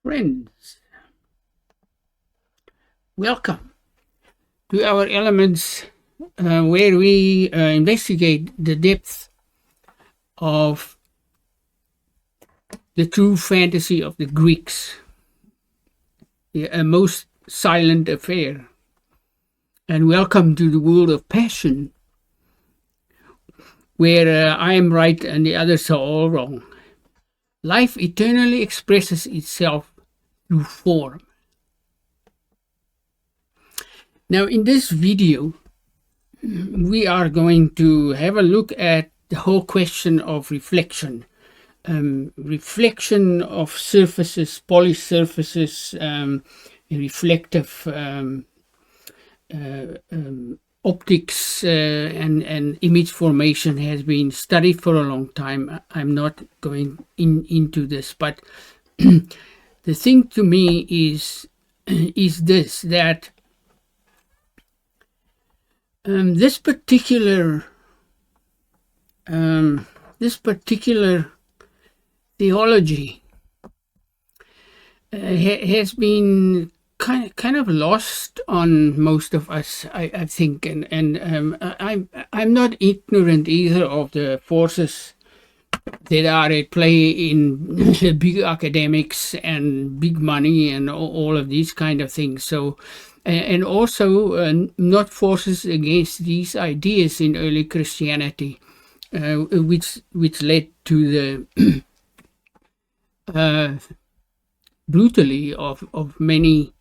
Friends, welcome to our elements where we investigate the depth of the true fantasy of the Greeks, a most silent affair. And welcome to the world of passion, where I am right and the others are all wrong. Life eternally expresses itself through form. Now, in this video, we are going to have a look at the whole question of reflection. Reflection of surfaces, polished surfaces, reflective optics and image formation has been studied for a long time. I'm not going into this, but the thing to me is this, that this particular theology has been kind of lost on most of us, I think, and I'm not ignorant either of the forces that are at play in big academics and big money and all of these kind of things. So, and also not forces against these ideas in early Christianity, which led to the brutally of many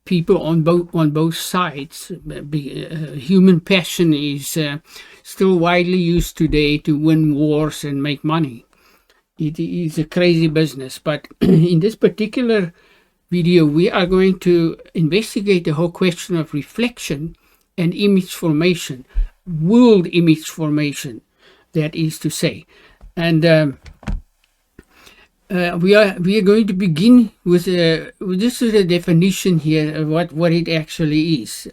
people on both sides. Human passion is still widely used today to win wars and make money. It is a crazy business, but in this particular video we are going to investigate the whole question of reflection and image formation, world image formation, that is to say. And we are going to begin with this is a definition here of what it actually is.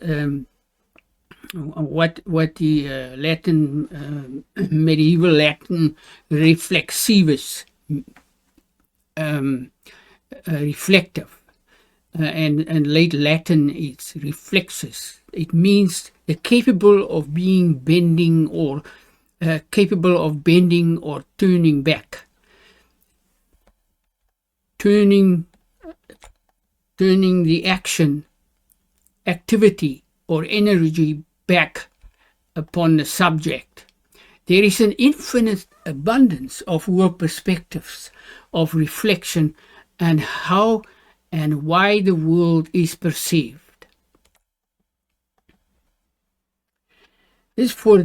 What the Latin medieval Latin reflexivus, reflective, and late Latin it's reflexus. It means the capable of being bending or capable of bending or turning back. Turning the activity or energy back upon the subject. There is an infinite abundance of world perspectives of reflection and how and why the world is perceived. For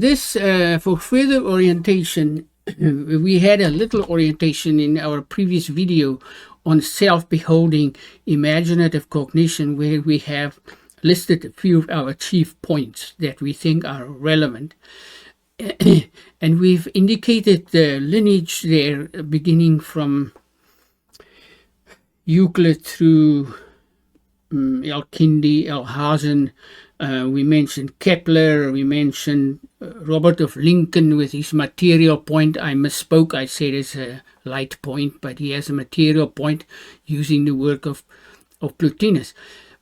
further orientation, we had a little orientation in our previous video on self-beholding imaginative cognition, where we have listed a few of our chief points that we think are relevant. And we've indicated the lineage there, beginning from Euclid through El-Kindi, El-Hazen. We mentioned Kepler, we mentioned Robert of Lincoln with his material point. I misspoke, I said it's a light point, but he has a material point using the work of Plotinus.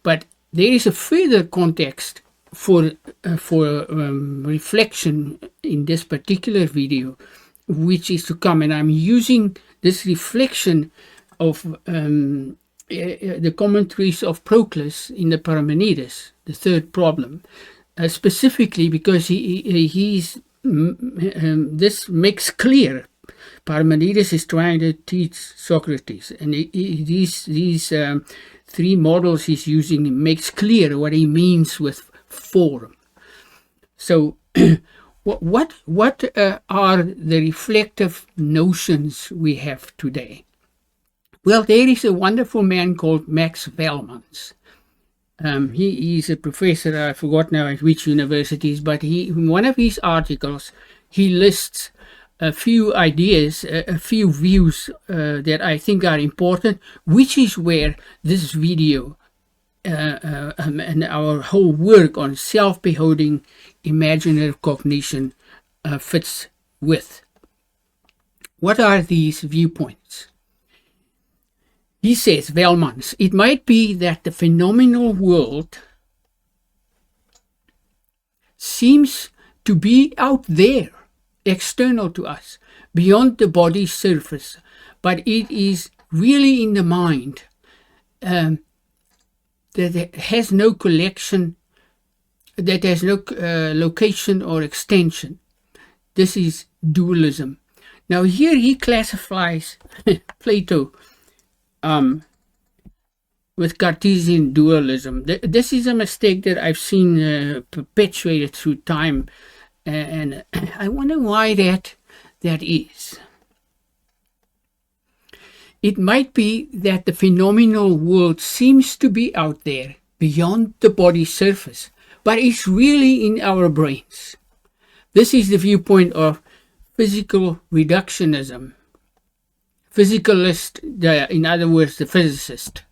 But there is a further context for reflection in this particular video, which is to come, and I'm using this reflection of the commentaries of Proclus in the Parmenides, the third problem, specifically because this makes clear. Parmenides is trying to teach Socrates, and these three models he's using makes clear what he means with form. So, what are the reflective notions we have today? Well, there is a wonderful man called Max Velmans. He is a professor, I forgot now at which universities, but in one of his articles, he lists a few ideas, a few views that I think are important, which is where this video and our whole work on self-beholding imaginative cognition fits with. What are these viewpoints? He says, Velmans, it might be that the phenomenal world seems to be out there, external to us, beyond the body's surface, but it is really in the mind that it has no collection, that has no location or extension. This is dualism. Now here he classifies Plato with Cartesian dualism. This is a mistake that I've seen perpetuated through time, and I wonder why that is. It might be that the phenomenal world seems to be out there, beyond the body's surface, but it's really in our brains. This is the viewpoint of physical reductionism. Physicalist, in other words, the physicist.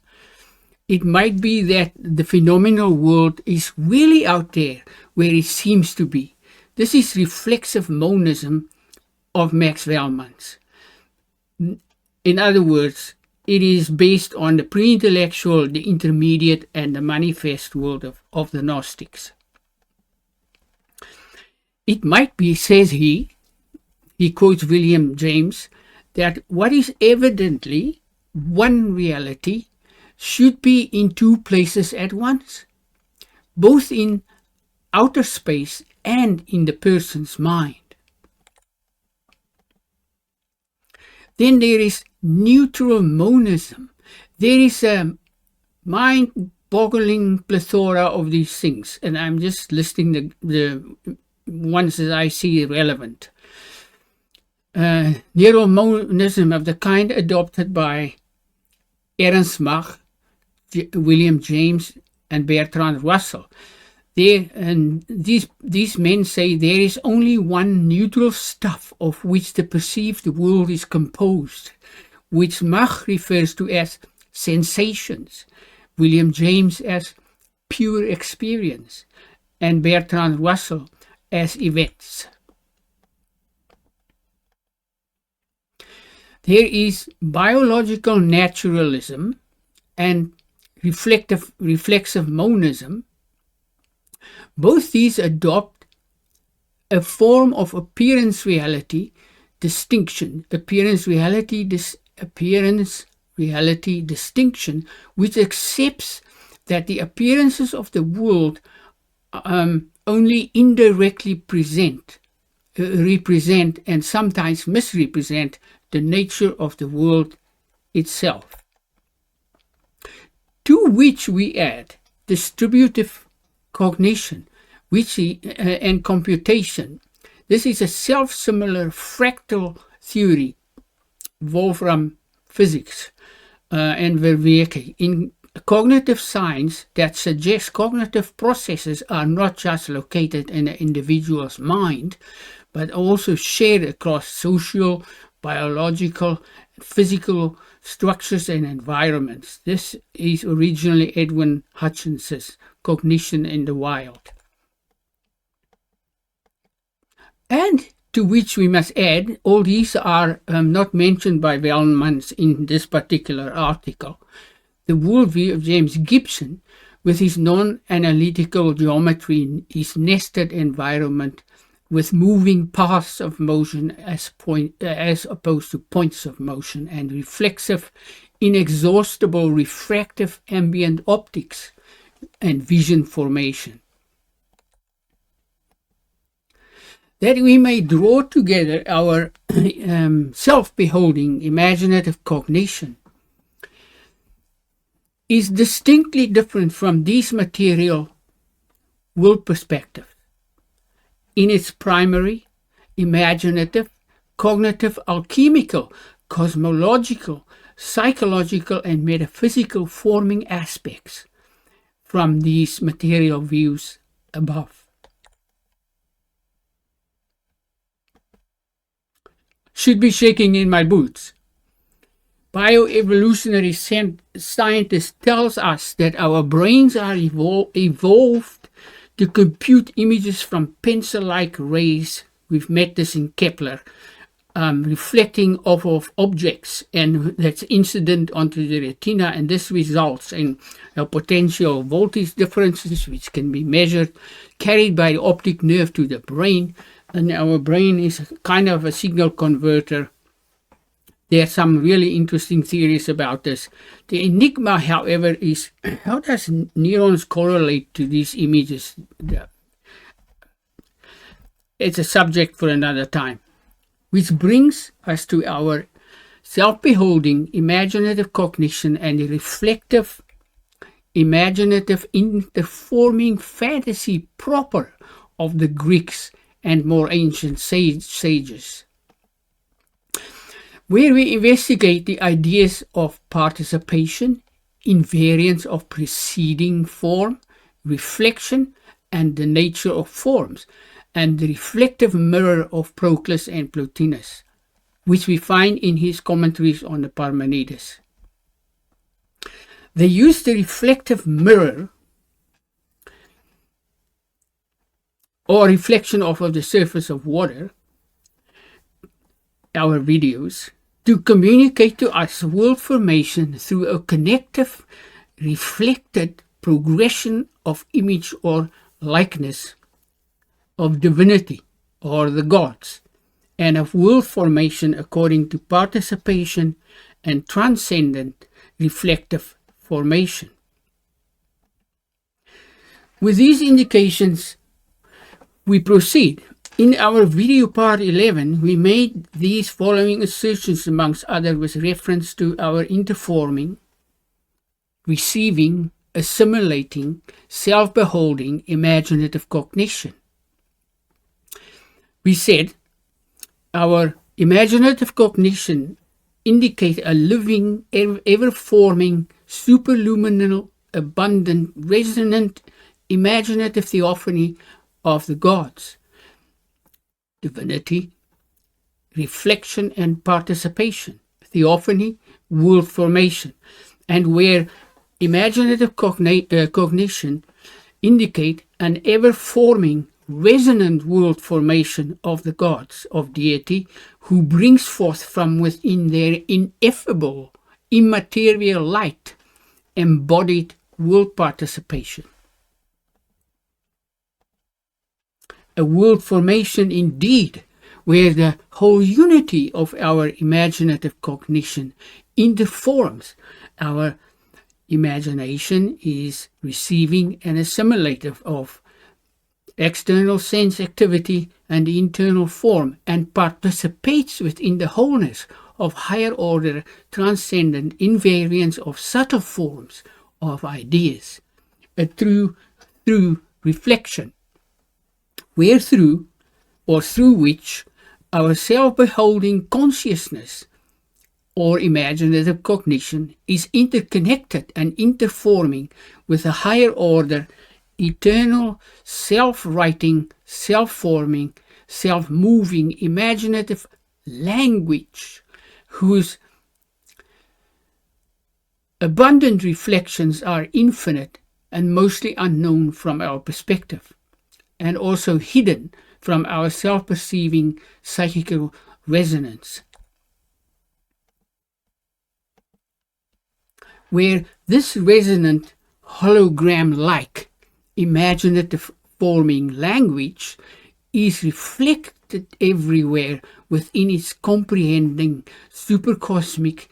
It might be that the phenomenal world is really out there where it seems to be. This is reflexive monism of Max Velmans. In other words, it is based on the pre-intellectual, the intermediate, and the manifest world of the Gnostics. It might be, says he quotes William James, that what is evidently one reality should be in two places at once, both in outer space and in the person's mind. Then there is neutral monism. There is a mind-boggling plethora of these things, and I'm just listing the ones that I see relevant. Neuromonism of the kind adopted by Ernst Mach, William James, and Bertrand Russell. These men say there is only one neutral stuff of which the perceived world is composed, which Mach refers to as sensations, William James as pure experience, and Bertrand Russell as events. There is biological naturalism and reflexive monism. Both these adopt a form of appearance reality distinction, which accepts that the appearances of the world only indirectly represent and sometimes misrepresent the nature of the world itself. To which we add distributive cognition and computation. This is a self-similar fractal theory, Wolfram physics and Vervaeke, in cognitive science that suggests cognitive processes are not just located in an individual's mind, but also shared across social, biological, physical structures and environments. This is originally Edwin Hutchinson's Cognition in the Wild. And to which we must add, all these are not mentioned by Velmans in this particular article, the worldview of James Gibson with his non-analytical geometry, his nested environment with moving paths of motion as opposed to points of motion, and reflexive, inexhaustible refractive ambient optics and vision formation. That we may draw together our self-beholding imaginative cognition is distinctly different from these material world perspectives. In its primary, imaginative, cognitive, alchemical, cosmological, psychological, and metaphysical forming aspects from these material views above. Should be shaking in my boots. Bioevolutionary scientists tells us that our brains are evolved to compute images from pencil-like rays. We've met this in Kepler, reflecting off of objects, and that's incident onto the retina, and this results in potential voltage differences which can be measured, carried by the optic nerve to the brain, and our brain is kind of a signal converter. There are some really interesting theories about this. The enigma, however, is how does neurons correlate to these images? It's a subject for another time. Which brings us to our self-beholding, imaginative cognition and the reflective, imaginative, interforming fantasy proper of the Greeks and more ancient sages, where we investigate the ideas of participation, invariance of preceding form, reflection, and the nature of forms, and the reflective mirror of Proclus and Plotinus, which we find in his commentaries on the Parmenides. They use the reflective mirror or reflection off of the surface of water, our videos, to communicate to us world formation through a connective, reflected progression of image or likeness of divinity or the gods, and of world formation according to participation and transcendent reflective formation. With these indications, we proceed. In our video part 11, we made these following assertions, amongst others, with reference to our interforming, receiving, assimilating, self-beholding, imaginative cognition. We said our imaginative cognition indicates a living, ever-forming, superluminal, abundant, resonant, imaginative theophany of the gods, divinity, reflection and participation, theophany, world formation, and where imaginative cognition indicate an ever-forming, resonant world formation of the gods, of deity, who brings forth from within their ineffable, immaterial light, embodied world participation. A world formation indeed, where the whole unity of our imaginative cognition interforms. Our imagination is receiving and assimilative of external sense activity and internal form, and participates within the wholeness of higher order, transcendent invariance of subtle forms of ideas, a through reflection, where through or through which our self-beholding consciousness or imaginative cognition is interconnected and interforming with a higher order, eternal, self-writing, self-forming, self-moving, imaginative language, whose abundant reflections are infinite and mostly unknown from our perspective, and also hidden from our self-perceiving psychical resonance, where this resonant hologram-like imaginative forming language is reflected everywhere within its comprehending supercosmic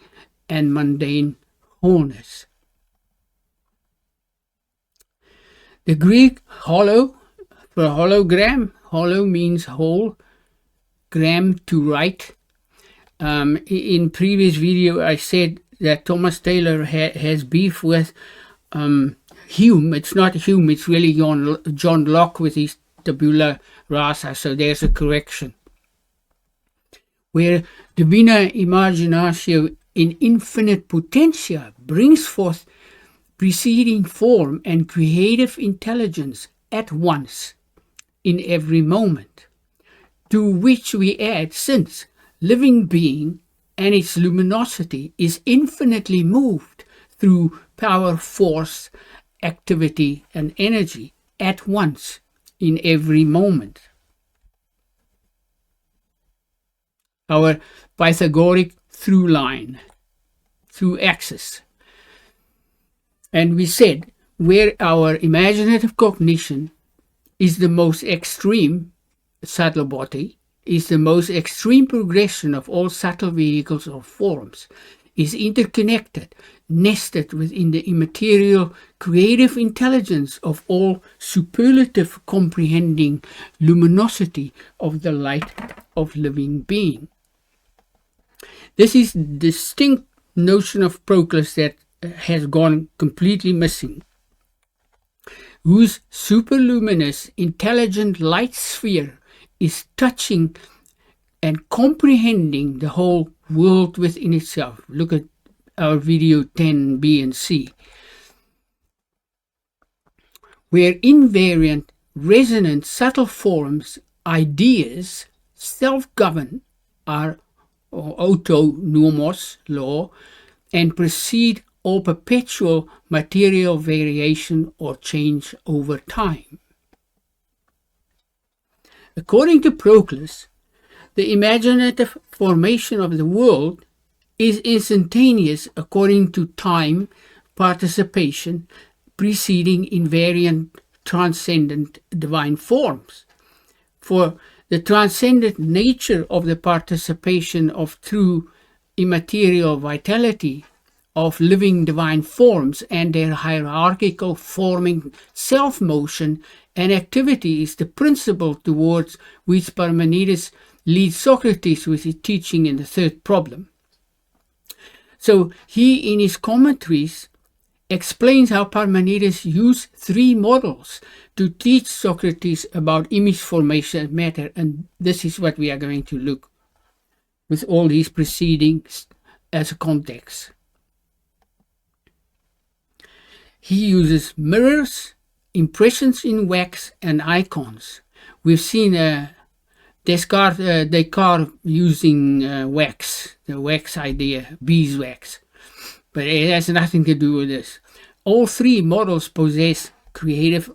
and mundane wholeness. The Greek holo for hologram, holo means whole, gram to write. In previous video I said that Thomas Taylor has beef with Hume. It's not Hume, it's really John Locke with his tabula rasa, so there's a correction. Where Divina Imaginatio in infinite potentia brings forth preceding form and creative intelligence at once, in every moment, to which we add since living being and its luminosity is infinitely moved through power, force, activity, and energy at once, in every moment. our Pythagorean through line, through axis. And we said where our imaginative cognition is the most extreme subtle body, is the most extreme progression of all subtle vehicles or forms, is interconnected, nested within the immaterial creative intelligence of all superlative comprehending luminosity of the light of living being. This is distinct notion of Proclus that has gone completely missing, whose superluminous intelligent light sphere is touching and comprehending the whole world within itself. Look at our video 10b and c, where invariant, resonant, subtle forms, ideas, self-govern, are autonomous law, and precede all perpetual material variation or change over time. According to Proclus, the imaginative formation of the world is instantaneous according to time, participation, preceding invariant, transcendent divine forms. For the transcendent nature of the participation of true immaterial vitality of living divine forms and their hierarchical forming self-motion and activity is the principle towards which Parmenides leads Socrates with his teaching in the third problem. So he, in his commentaries, explains how Parmenides used three models to teach Socrates about image formation and matter, and this is what we are going to look with all these proceedings as a context. He uses mirrors, impressions in wax, and icons. We've seen Descartes using wax, the wax idea, beeswax, but it has nothing to do with this. All three models possess creative,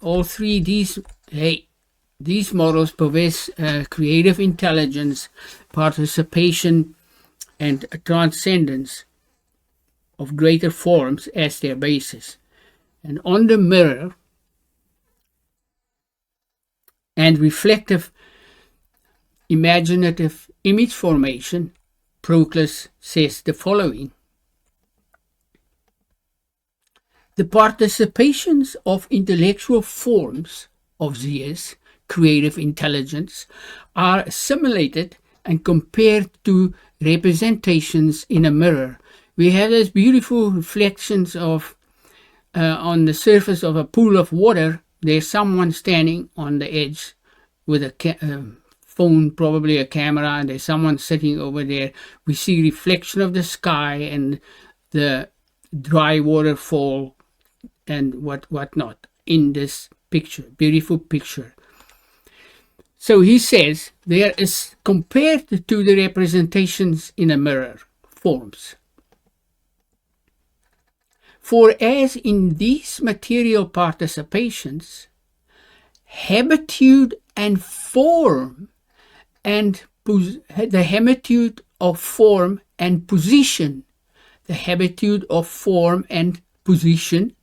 these models possess creative intelligence, participation, and transcendence of greater forms as their basis. And on the mirror and reflective imaginative image formation, Proclus says the following: the participations of intellectual forms of Zeus, creative intelligence, are assimilated and compared to representations in a mirror. We have these beautiful reflections of on the surface of a pool of water. There's someone standing on the edge with a phone, probably a camera, and there's someone sitting over there. We see reflection of the sky and the dry waterfall and whatnot in this picture, beautiful picture. So he says there is compared to the representations in a mirror forms. For as in these material participations, habitude and form and the habitude of form and position, the habitude of form and position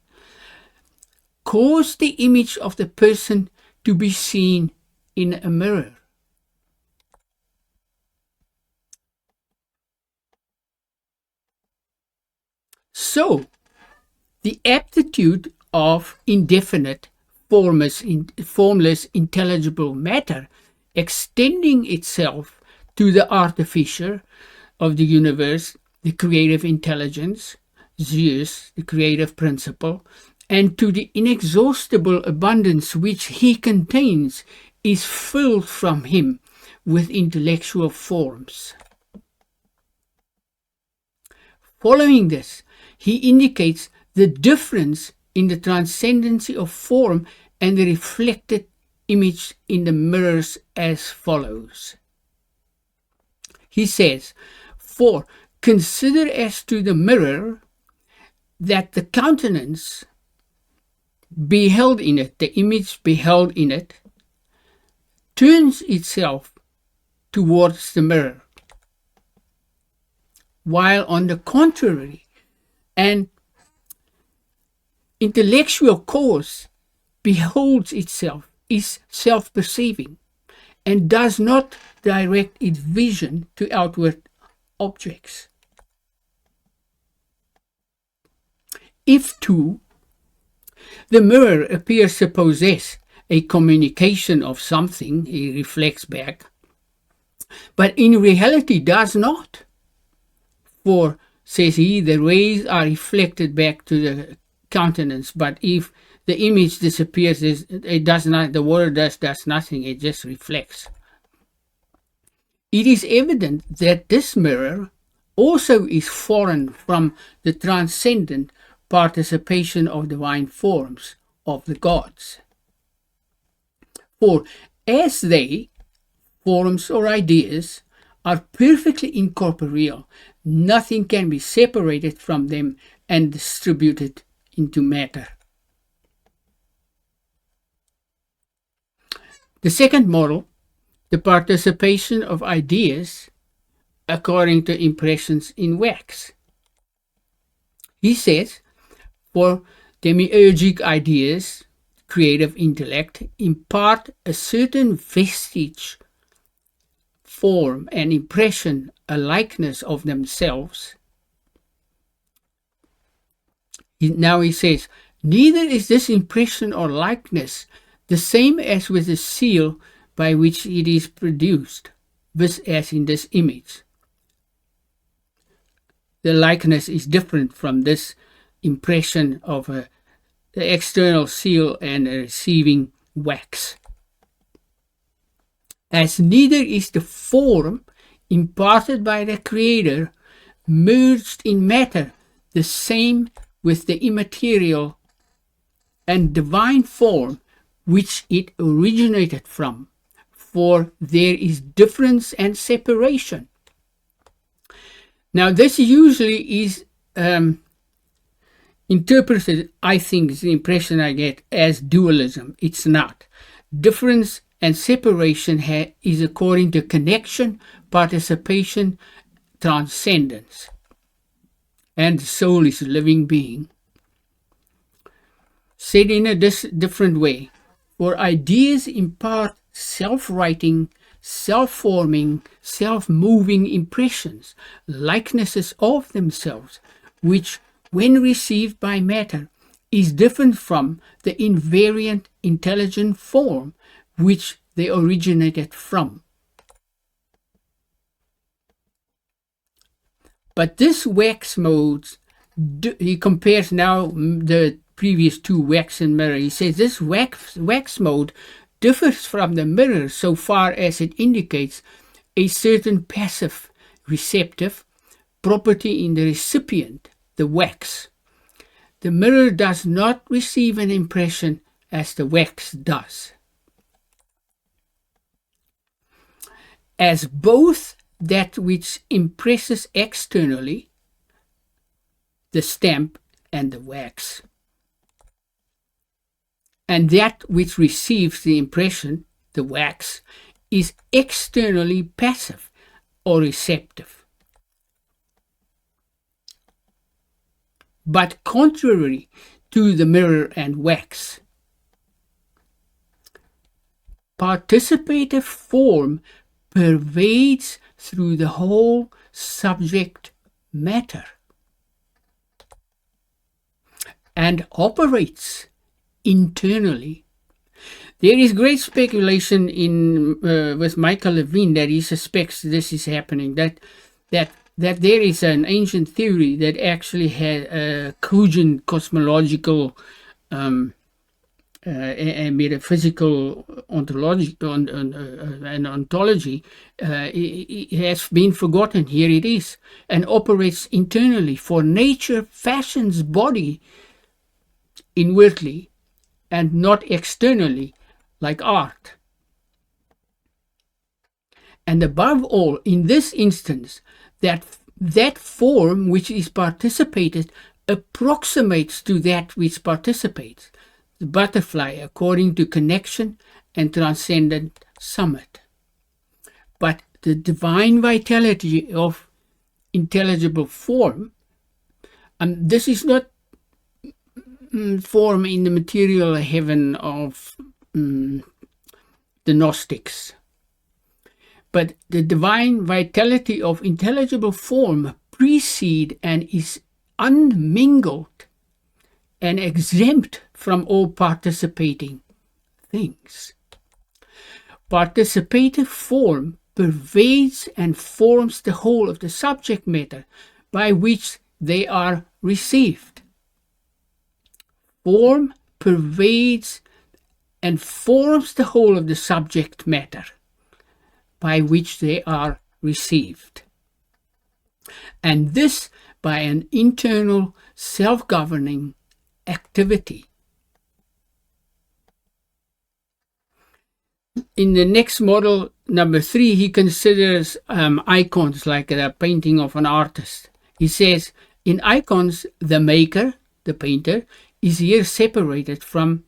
cause the image of the person to be seen in a mirror. So, the aptitude of indefinite, formless, intelligible matter extending itself to the artificer of the universe, the creative intelligence, Zeus, the creative principle, and to the inexhaustible abundance which he contains, is filled from him with intellectual forms. Following this, he indicates the difference in the transcendency of form and the reflected image in the mirrors as follows. He says, for consider as to the mirror that the countenance beheld in it, the image beheld in it, turns itself towards the mirror. while on the contrary, an intellectual cause beholds itself, is self-perceiving, and does not direct its vision to outward objects. If, too, the mirror appears to possess a communication of something, he reflects back, but in reality does not. For, says he, the rays are reflected back to the countenance, but if the image disappears, it does not, the water does nothing, it just reflects. It is evident that this mirror also is foreign from the transcendent participation of divine forms of the gods. For as they, forms or ideas, are perfectly incorporeal, nothing can be separated from them and distributed into matter. The second model, the participation of ideas according to impressions in wax. He says, for demiurgic ideas, creative intellect, impart a certain vestige, form, and impression, a likeness of themselves. Now he says, neither is this impression or likeness the same as with the seal by which it is produced, as in this image. The likeness is different from this impression of the external seal and a receiving wax. As neither is the form imparted by the Creator merged in matter the same with the immaterial and divine form which it originated from, for there is difference and separation. Now this usually is interpreted, I think, is the impression I get, as dualism. It's not. Difference and separation is according to connection, participation, transcendence. And the soul is a living being. Said in a different way, for ideas impart self-writing, self-forming, self-moving impressions, likenesses of themselves, which, when received by matter, is different from the invariant intelligent form which they originated from. But this wax modes, he compares now the previous two, wax and mirror. He says this wax mode differs from the mirror so far as it indicates a certain passive receptive property in the recipient, the wax. The mirror does not receive an impression as the wax does. As both that which impresses externally, the stamp and the wax, and that which receives the impression, the wax, is externally passive or receptive. But contrary to the mirror and wax, participative form pervades through the whole subject matter and operates internally. There is great speculation in with Michael Levine that he suspects this is happening, that there is an ancient theory that actually had a cogent cosmological and metaphysical ontology and ontology it has been forgotten. Here it is, and operates internally, for nature fashions body inwardly and not externally like art. And above all, in this instance, that form which is participated approximates to that which participates, the butterfly, according to connection and transcendent summit. But the divine vitality of intelligible form, and this is not form in the material heaven of the Gnostics, but the divine vitality of intelligible form precedes and is unmingled and exempt from all participating things. Participative form pervades and forms the whole of the subject matter by which they are received. Form pervades and forms the whole of the subject matter by which they are received. And this by an internal self-governing activity. In the next model, number 3, he considers icons like a painting of an artist. He says, in icons, the maker, the painter, is here separated from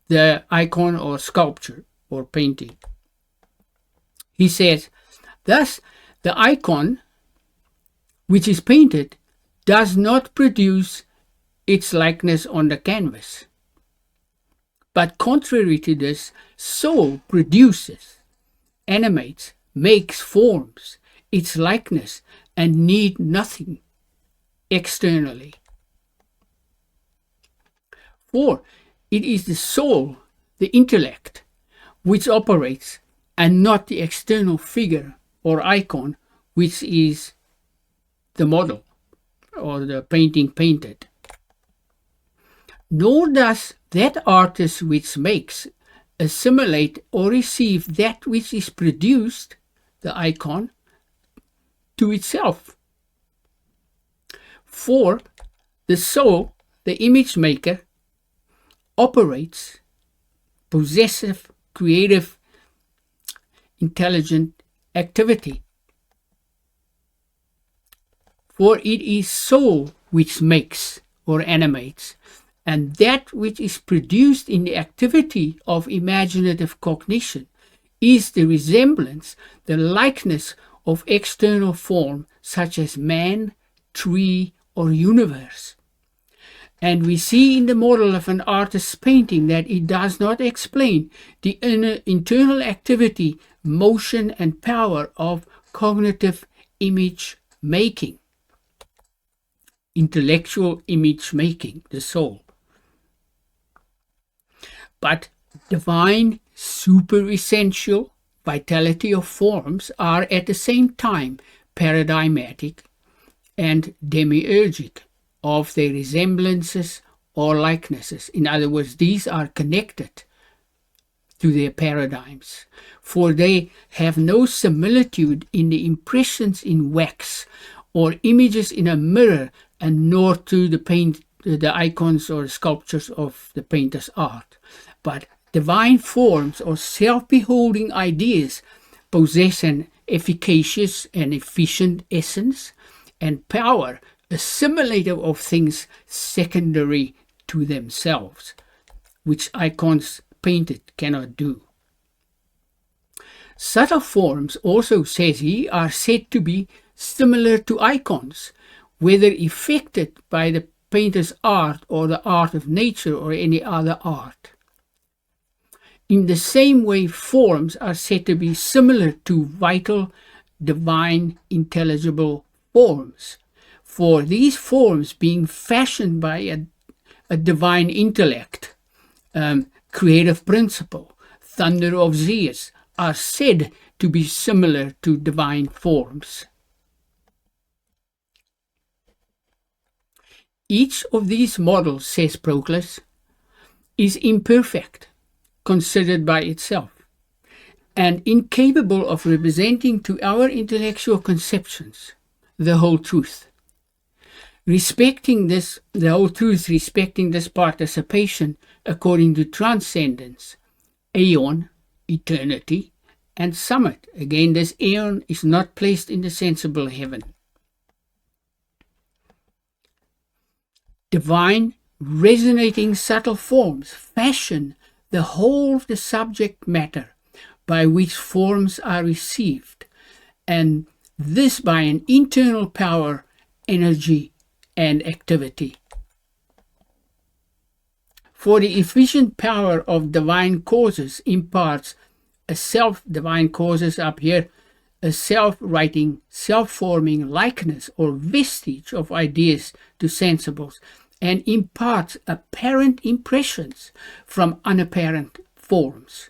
the icon or sculpture or painting. He says, thus, the icon which is painted does not produce its likeness on the canvas. But contrary to this, soul produces, animates, makes, forms its likeness and need nothing externally. For it is the soul, the intellect, which operates, and not the external figure or icon, which is the model or the painting painted. Nor does that artist which makes assimilate or receive that which is produced, the icon, to itself. For the soul, the image maker, operates possessive, creative, intelligent activity. For it is soul which makes or animates, and that which is produced in the activity of imaginative cognition is the resemblance, the likeness of external form, such as man, tree, or universe. And we see in the model of an artist's painting that it does not explain the internal activity, motion, and power of cognitive image making, intellectual image making, the soul. But divine super-essential vitality of forms are at the same time paradigmatic and demiurgic of their resemblances or likenesses. In other words, these are connected to their paradigms, for they have no similitude in the impressions in wax or images in a mirror, and nor to the icons or sculptures of the painter's art. But divine forms or self-beholding ideas possess an efficacious and efficient essence and power, assimilative of things secondary to themselves, which icons painted cannot do. Subtle forms, also says he, are said to be similar to icons, whether effected by the painter's art or the art of nature or any other art. In the same way, forms are said to be similar to vital, divine, intelligible forms, for these forms being fashioned by a divine intellect, creative principle, thunder of Zeus, are said to be similar to divine forms. Each of these models, says Proclus, is imperfect, considered by itself, and incapable of representing to our intellectual conceptions the whole truth. Respecting this, the whole truth, respecting this participation according to transcendence, aeon, eternity, and summit. Again, this aeon is not placed in the sensible heaven. Divine, resonating subtle forms fashion the whole of the subject matter by which forms are received, and this by an internal power, energy, and activity. For the efficient power of divine causes imparts a divine causes up here, a self-writing, self-forming likeness or vestige of ideas to sensibles, and imparts apparent impressions from unapparent forms.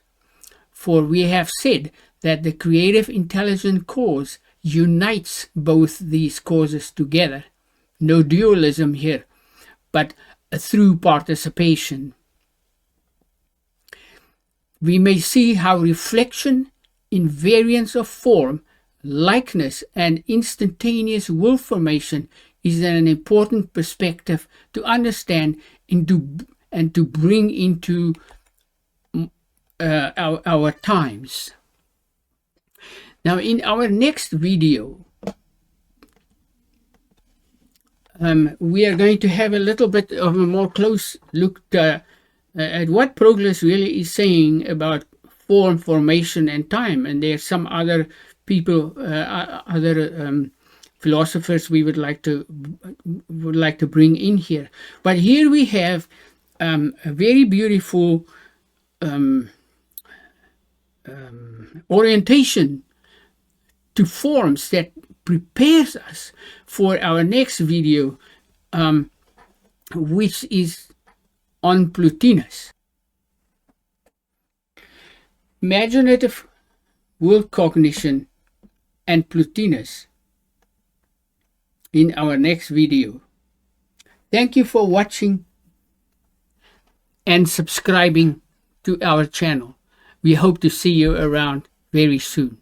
For we have said that the creative intelligent cause unites both these causes together. No dualism here, but through participation. We may see how reflection, invariance of form, likeness, and instantaneous will formation is an important perspective to understand and to bring into our times. Now, in our next video, we are going to have a little bit of a more close look at what Proclus really is saying about form, formation, and time. And there are some other people, other philosophers we would like to bring in here. But here we have a very beautiful orientation to forms that prepares us for our next video, which is on Plotinus. Imaginative world cognition and Plotinus in our next video. Thank you for watching and subscribing to our channel. We hope to see you around very soon.